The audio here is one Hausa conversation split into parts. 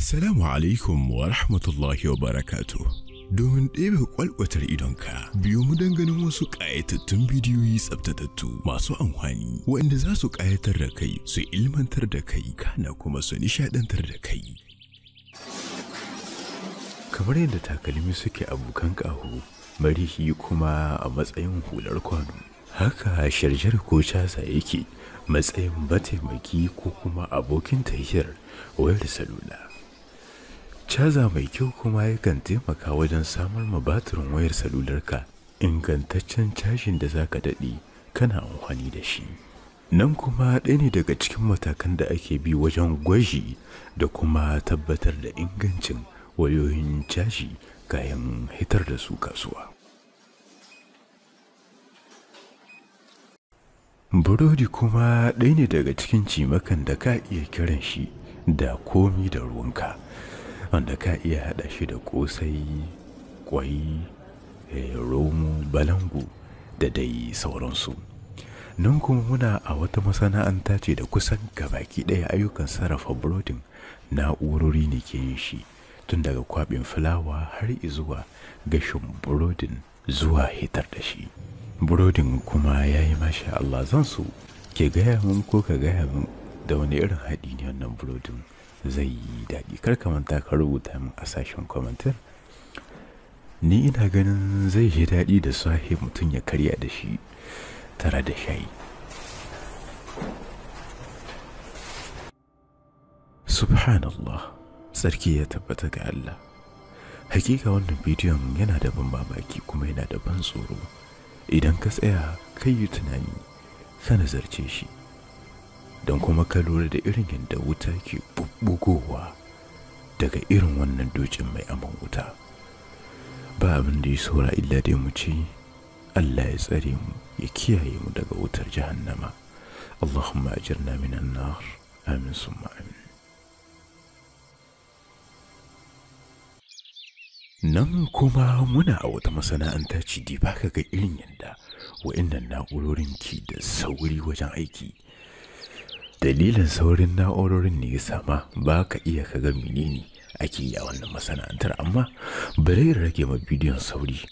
Assalamu alaikum wa rahmatullahi wa barakatuh. Domin ɗebe kwalkwatar idonka, biyo mu don ganin wasu ƙayatattun bidiyoyi tsaftatattu masu amfani, waɗanda za su ƙayatar da kai, su ilmantar da kai, kana kuma su nishaɗantar da kai. Kamar yadda takalmi suke abokan ƙaho, marihi kuma a matsayin hular kwano, haka sharjar ko casa yake matsayin mataimaki ko kuma abokin tafiyar wayar salula. Caza mai kyau kuma yakan taimaka wajen samar ma batirin wayar salularka ingantaccen cajin da za ka daɗe kana amfani da shi. Nan kuma ɗaya ne daga cikin matakan da ake bi wajen gwaji da kuma tabbatar da ingancin wayoyin caji kayan hitar da su kasuwa. Burodi kuma ɗaya ne daga cikin cimakan da ka iya kiran shi da komi da ruwanka. Wanda ka iya haɗa shi da ƙosai, ƙwai, romo, balangu da dai sauransu. Nan kuma muna a wata masana'anta ce da kusan gabaki ɗaya ayyukan sarrafa burodin na'urori ne ke yin shi, tun daga kwaɓin fulawa har zuwa gashin burodin zuwa hitar da shi. Burodin kuma ya yi masha Allah, zan so ke gaya min ko ka gaya min da wani irin haɗi ne wannan burodin zai yi daɗi. Kar ka manta ka rubuta min a sashen komentar. Ni ina ganin zai yi daɗi da safe mutum ya karya da shi tare da shayi. Subhanallah, sarki ya tabbata ga Allah. Hakika wannan bidiyon yana da ban mamaki kuma yana da ban tsoro. Idan ka tsaya kai yi tunani ka nazarce shi, don kuma ka lura da irin yadda wuta ke bubbugowa daga irin wannan dutsen mai aman wuta. Ba abin da ya saura illa dai mu ce Allah ya tsare mu, ya kiyaye mu daga wutar jahannama. Allahumma ajirna minan nar. Amin summa amin. Nan kuma muna a wata masana'anta ce da ba ka ga irin yadda wa'innan na'urorin ke da sauri wajen aiki. Dalilin saurin na'urorin ne ya sama ba ka iya kaga menene ake yi a wannan masana'antar, amma bari in rage ma bidiyon sauri.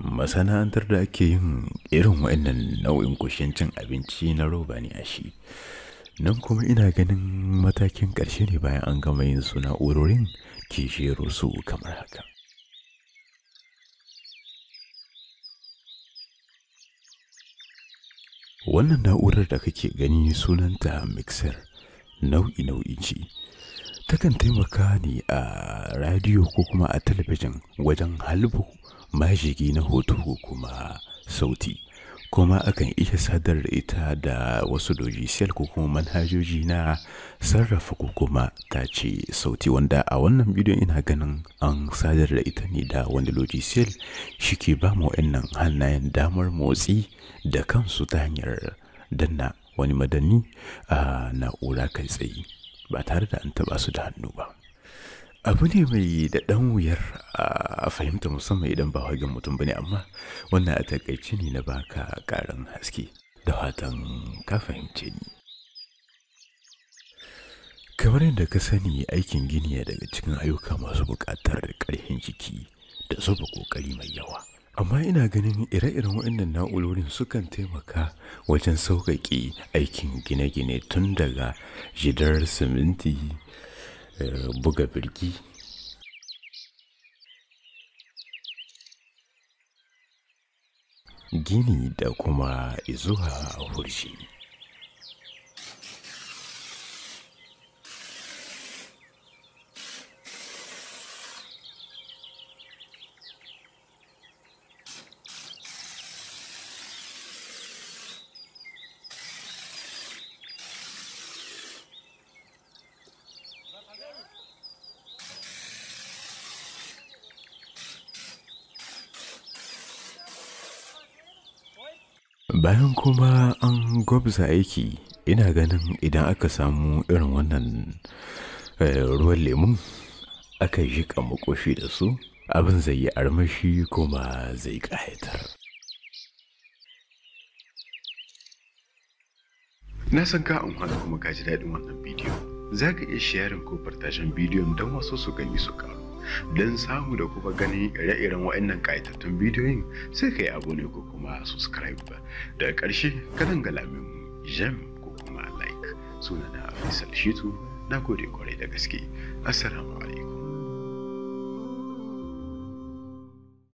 Masana'antar da ake yin irin wa'annan nau'in kushin cin abinci na roba ne a shi. Nan kuma ina ganin matakin ƙarshe ne bayan an gama yin su na'urorin ke jero su kamar haka. Wannan na'urar da kake gani sunanta mixer, nau'i ce. Takan taimaka ne a radiyo ko kuma a talabijin wajen halbu majigi na hoto ko kuma sauti. Kuma akan iya sadar da ita da wasu logiciel ko kuma manhajoji na sarrafa ko kuma tace sauti, wanda a wannan bidiyon ina ganin an sadar da ita ne da wani logiciel shi ke ba mu wa'annan hannayen damar motsi da kansu ta hanyar danna wani madani a na'ura kai tsaye ba tare da an taba su da hannu ba. Abu ne mai da ɗan wuyar a fahimta, musamman idan ba hagen mutum bane, amma wannan a takaice ne na baka ƙarin haske da fatan ka fahimce ni. Kamar yadda ka sani, aikin gini ya daga cikin ayyuka masu buƙatar ƙarfin jiki da zuba ƙoƙari mai yawa. Amma ina ganin ire-iren waɗannan na'urorin sukan taimaka wajen sauƙaƙe aikin gine-gine, tun daga jidar siminti, buga birki, gini da kuma zuwa hurshi. Bayan kuma an gwabza aiki, ina ganin idan aka samu irin wannan ruwan lemun aka yi makoshi da su, abin zai yi armashi kuma zai ƙayatar. Na san ka amfana kuma ka ji daɗin wannan bidiyo. za ka iya sharing ko partajen bidiyon don wasu su gani su karu. Don samu da kuma ganin ire-iren waɗannan ƙayatattun bidiyoyin sai ka yi abone ko kuma subscribe. Daga ƙarshe ka dangala min jam ko kuma like. Sunana Faisal Shitu, na gode kwarai da gaske. Assalamu alaikum.